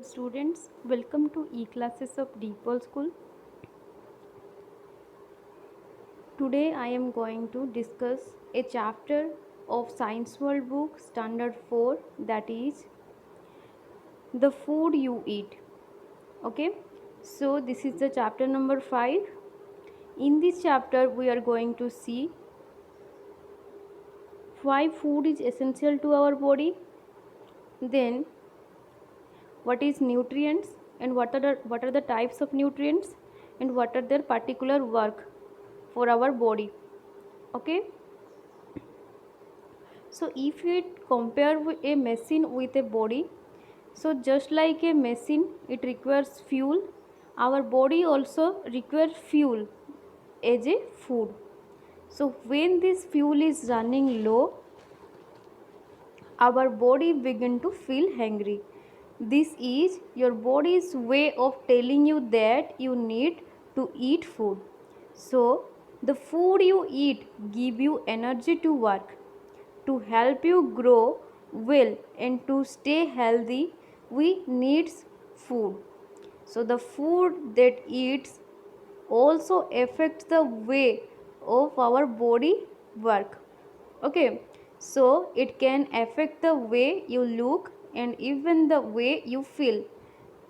students, welcome to e-classes of Deepal School. Today I am going to discuss a chapter of Science World book standard 4, that is the food you eat. Okay, so this is the chapter number 5. In this chapter we are going to see why food is essential to our body, then what is nutrients and what are the types of nutrients and what are their particular work for our body. Okay, so if we compare a machine with a body, so just like a machine it requires fuel, our body also requires fuel as a food. So when this fuel is running low, our body begin to feel hungry. This is your body's way of telling you that you need to eat food. So the food you eat give you energy to work, to help you grow well, and to stay healthy. We need food. So the food that eats also affects the way of our body work. Okay, so it can affect the way you look and even the way you feel,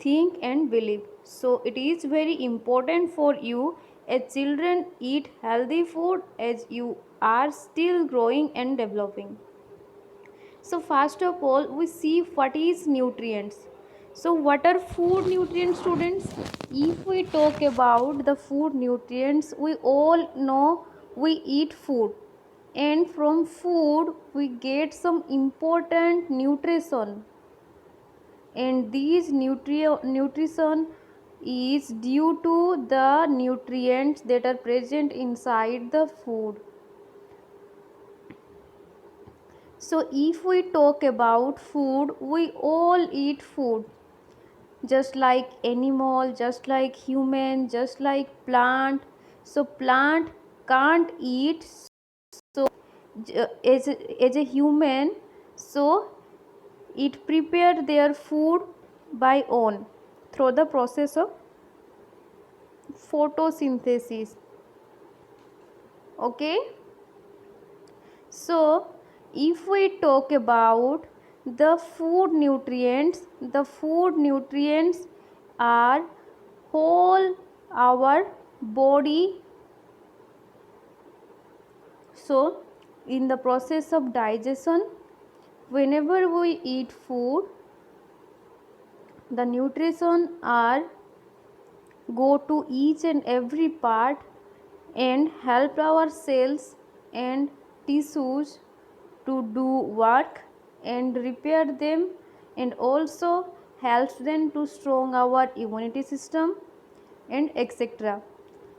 think and believe. So it is very important for you as children eat healthy food as you are still growing and developing. So first of all we see what is nutrients. So what are food nutrients, students? If we talk about the food nutrients, we all know we eat food, and from food we get some important nutrition, and these nutrition is due to the nutrients that are present inside the food. So if we talk about food, we all eat food, just like animal, just like human, just like plant. So plant can't eat, so as a human, so it prepare their food by own through the process of photosynthesis. Okay, so if we talk about the food nutrients are whole our body. So in the process of digestion, whenever we eat food, the nutrition are go to each and every part and help our cells and tissues to do work and repair them, and also helps them to strong our immunity system and etc.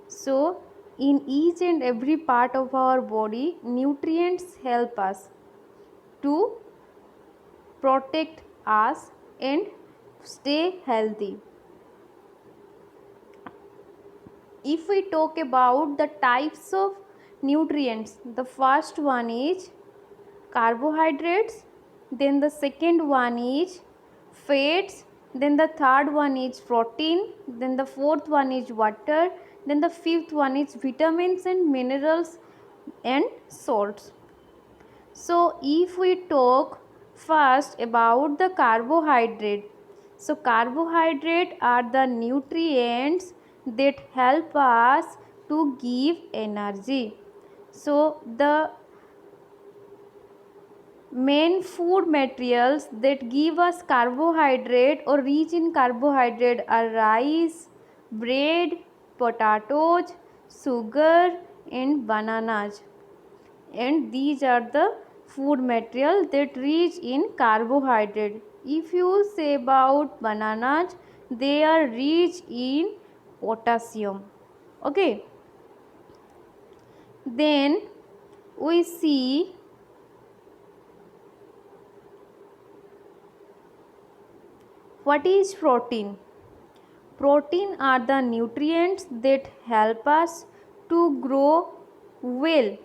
So in each and every part of our body, nutrients help us to protect us and stay healthy. If we talk about the types of nutrients, the first one is carbohydrates, then the second one is fats, then the third one is protein, then the fourth one is water, then the fifth one is vitamins and minerals and salts. So if we talk first about the carbohydrate, so carbohydrate are the nutrients that help us to give energy. So the main food materials that give us carbohydrate or rich in carbohydrate are rice, bread, potatoes, sugar and bananas, and these are the food material that rich in carbohydrate. If you say about bananas, they are rich in potassium. Okay, then we see what is protein. Protein are the nutrients that help us to grow well,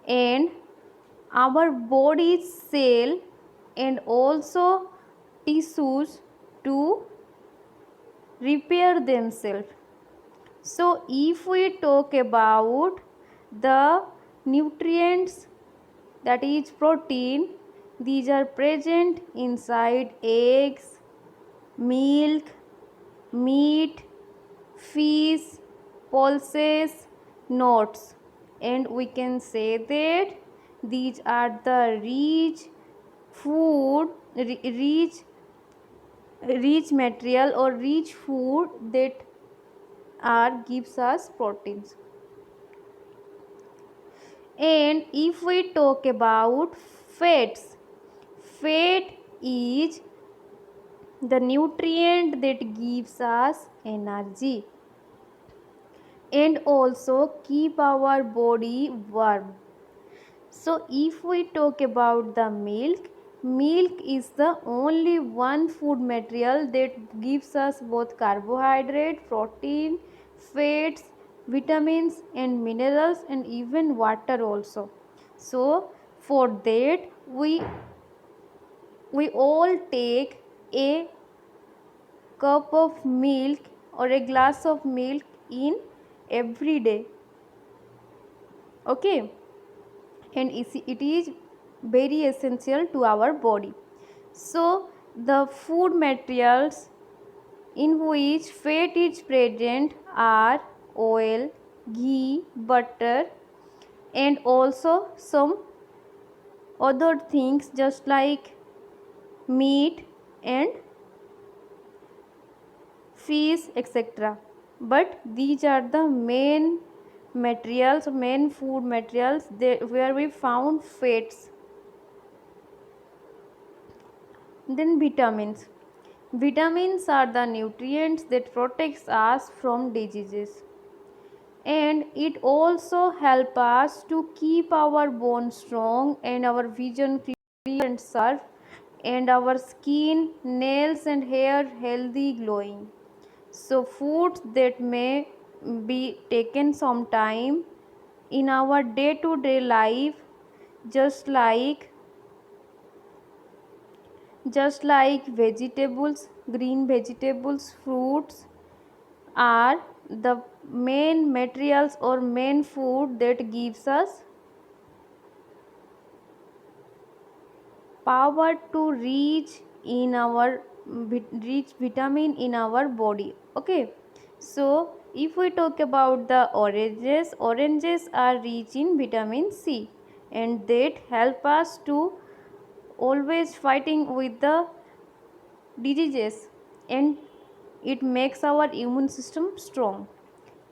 and our body's cell and also tissues to repair themselves. So if we talk about the nutrients, that is protein, these are present inside eggs, milk, meat, fish, pulses, nuts, and we can say that these are the food rich material or rich food that are gives us proteins. And if we talk about fats, fat is the nutrient that gives us energy and also keep our body warm. So if we talk about the milk, milk is the only one food material that gives us both carbohydrate, protein, fats, vitamins and minerals and even water also. So for that we all take a cup of milk or a glass of milk in every day. Okay, and it is very essential to our body. So the food materials in which fat is present are oil, ghee, butter and also some other things just like meat and fish, etc. But these are the main materials, main food materials where we found fats. Then vitamins. Vitamins are the nutrients that protects us from diseases, and it also help us to keep our bones strong and our vision clear and sharp, and our skin, nails and hair healthy glowing. So foods that may be taken sometime in our day to day life, just like vegetables, green vegetables, fruits are the main materials or main food that gives us power to reach in our reach vitamin in our body. Okay, so if we talk about the oranges are rich in vitamin C and that help us to always fighting with the diseases, and it makes our immune system strong.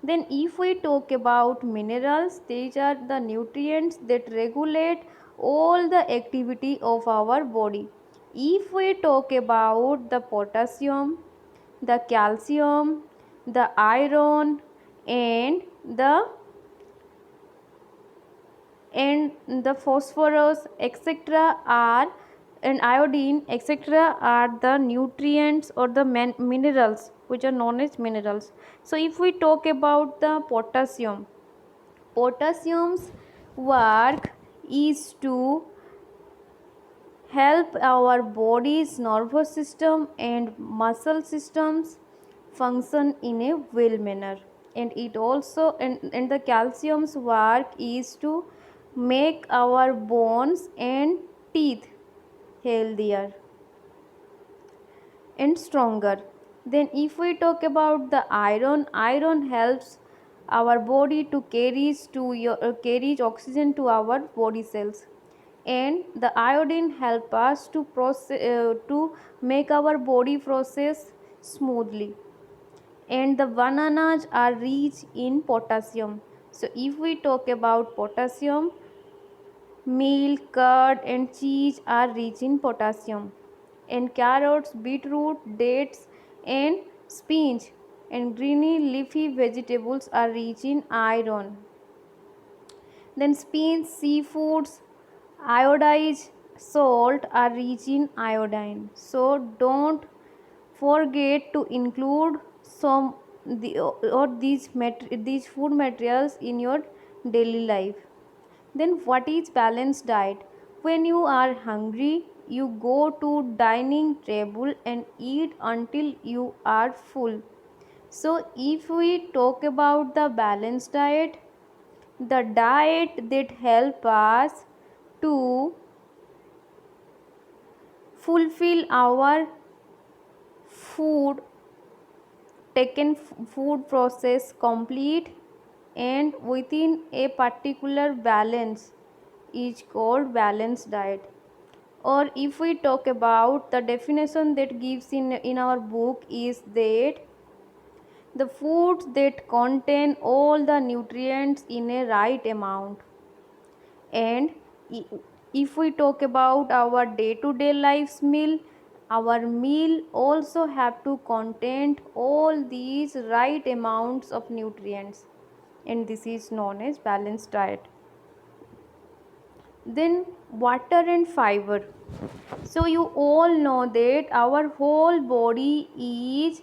Then if we talk about minerals, these are the nutrients that regulate all the activity of our body. If we talk about the potassium, the calcium, the iron and the phosphorus etc are, and iodine etc are the nutrients or the minerals which are known as minerals. So if we talk about the potassium's work is to help our body's nervous system and muscle systems function in a well manner, and it also and the calcium's work is to make our bones and teeth healthier and stronger. Then if we talk about the iron helps our body to carry oxygen to our body cells, and the iodine help us to to make our body process smoothly, and the bananas are rich in potassium. So if we talk about potassium, milk, curd and cheese are rich in potassium, and carrots, beetroot, dates and spinach and greeny leafy vegetables are rich in iron. Then spinach, seafoods, iodized salt are rich in iodine. So don't forget to include some these food materials in your daily life. Then what is balanced diet? When you are hungry, you go to dining table and eat until you are full. So if we talk about the balanced diet, the diet that help us to fulfill our food taken food process complete and within a particular balance is called balanced diet. Or if we talk about the definition that gives in our book is that the foods that contain all the nutrients in a right amount. And if we talk about our day to day life's meal, our meal also have to contain all these right amounts of nutrients, and this is known as balanced diet. Then water and fiber. So you all know that our whole body is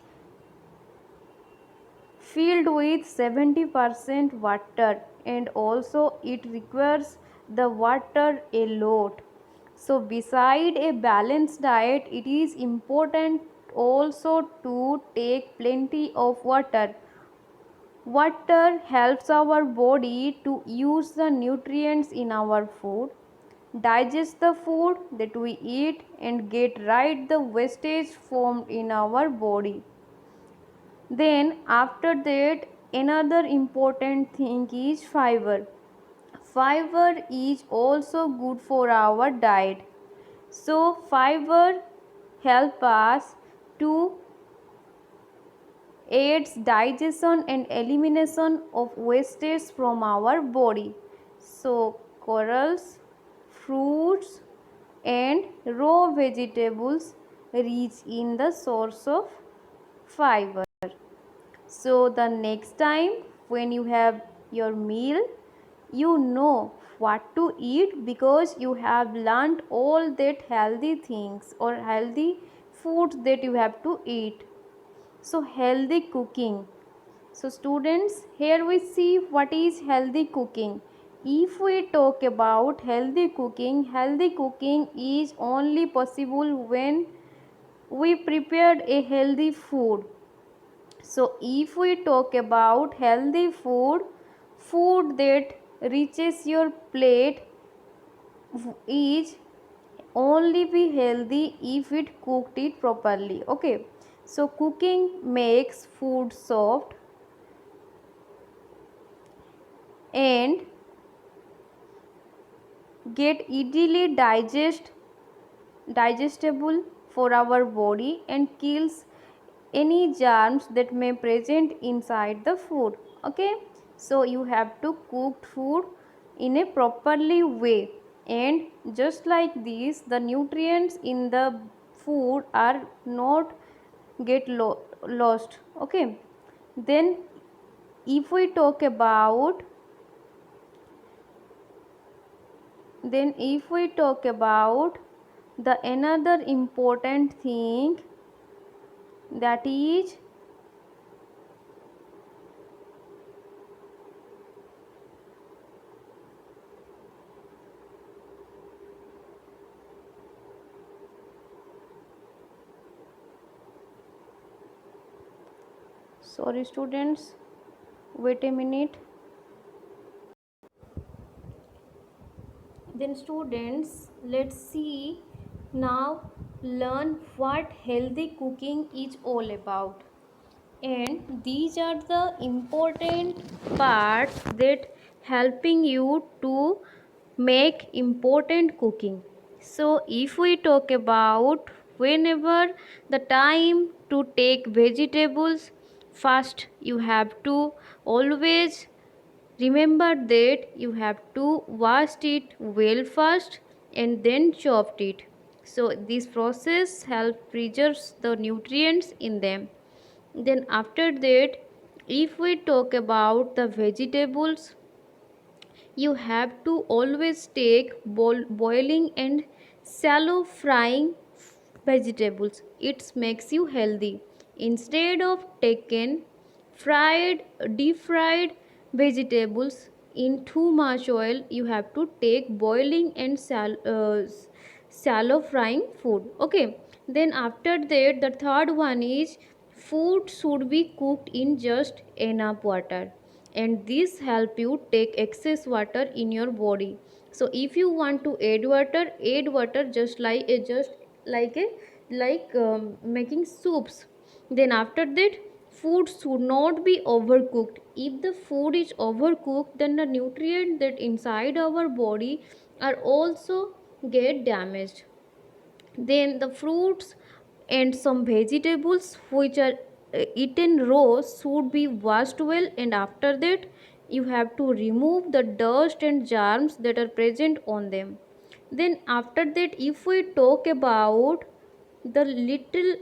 filled with 70% water, and also it requires the water a lot. So beside a balanced diet, it is important also to take plenty of water. Water helps our body to use the nutrients in our food, digest the food that we eat, and get rid the wastage formed in our body. Then after that, another important thing is fiber. Fiber is also good for our diet. So fiber help us to aids digestion and elimination of wastage from our body. So corals, fruits and raw vegetables rich in the source of fiber. So the next time when you have your meal, you know what to eat because you have learned all that healthy things or healthy foods that you have to eat. So healthy cooking. So students, here we see what is healthy cooking. If we talk about healthy cooking is only possible when we prepared a healthy food. So if we talk about healthy food, food that reaches your plate is only be healthy if it cooked it properly. Okay, so cooking makes food soft and get easily digestible for our body and kills any germs that may present inside the food. Okay, so you have to cook food in a properly way, and just like this the nutrients in the food are not get lost. Okay, then if we talk about the another important thing, that is sorry students, wait a minute. Then students, let's see now, learn what healthy cooking is all about. And these are the important parts that helping you to make important cooking. So if we talk about whenever the time to take vegetables, first you have to always remember that you have to wash it well first and then chopped it. So this process helps preserves the nutrients in them. Then after that, if we talk about the vegetables, you have to always take boiling and shallow frying vegetables. It makes you healthy. Instead of taking fried deep fried vegetables in too much oil, you have to take boiling and shallow frying food. Okay, then after that the third one is food should be cooked in just enough water, and this help you take excess water in your body. So if you want to add water just like a making soups. Then after that, food should not be overcooked. If the food is overcooked, then the nutrients that inside our body are also get damaged. Then the fruits and some vegetables which are eaten raw should be washed well, and after that you have to remove the dust and germs that are present on them. Then after that, if we talk about the little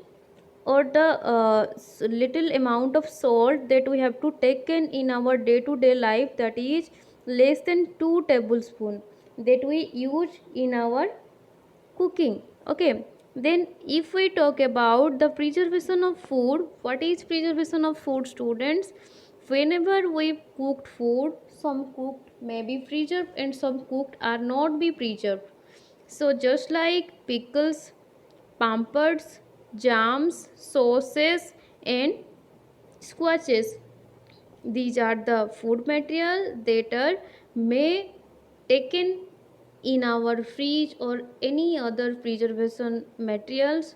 or the little amount of salt that we have to take in our day to day life, that is less than 2 tablespoon that we use in our cooking. Okay, then if we talk about the preservation of food, what is preservation of food, students? Whenever we cooked food, some cooked may be preserved and some cooked are not be preserved. So just like pickles, pampers, jams, sauces and squashes, these are the food material that are may taken in our fridge or any other preservation materials.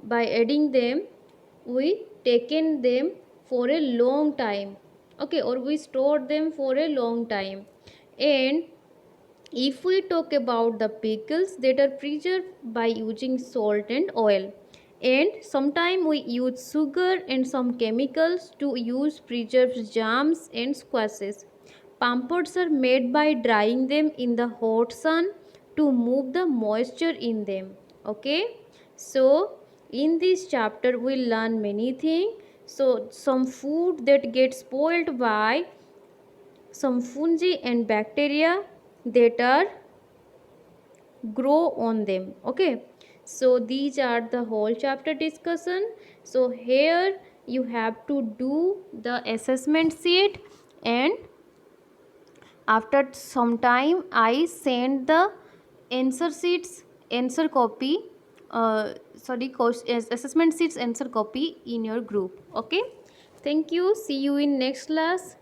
By adding them, we taken them for a long time. Okay, or we stored them for a long time. And if we talk about the pickles, that are preserved by using salt and oil, and sometimes we use sugar and some chemicals to use preserved jams and squashes. Pampers are made by drying them in the hot sun to move the moisture in them. Okay, so in this chapter we learn many things. So some food that get spoiled by some fungi and bacteria that are grow on them. Okay, so these are the whole chapter discussion. So here you have to do the assessment sheet, and after some time I send the answer sheets, answer copy, assessment sheets answer copy in your group. Okay, thank you, see you in next class.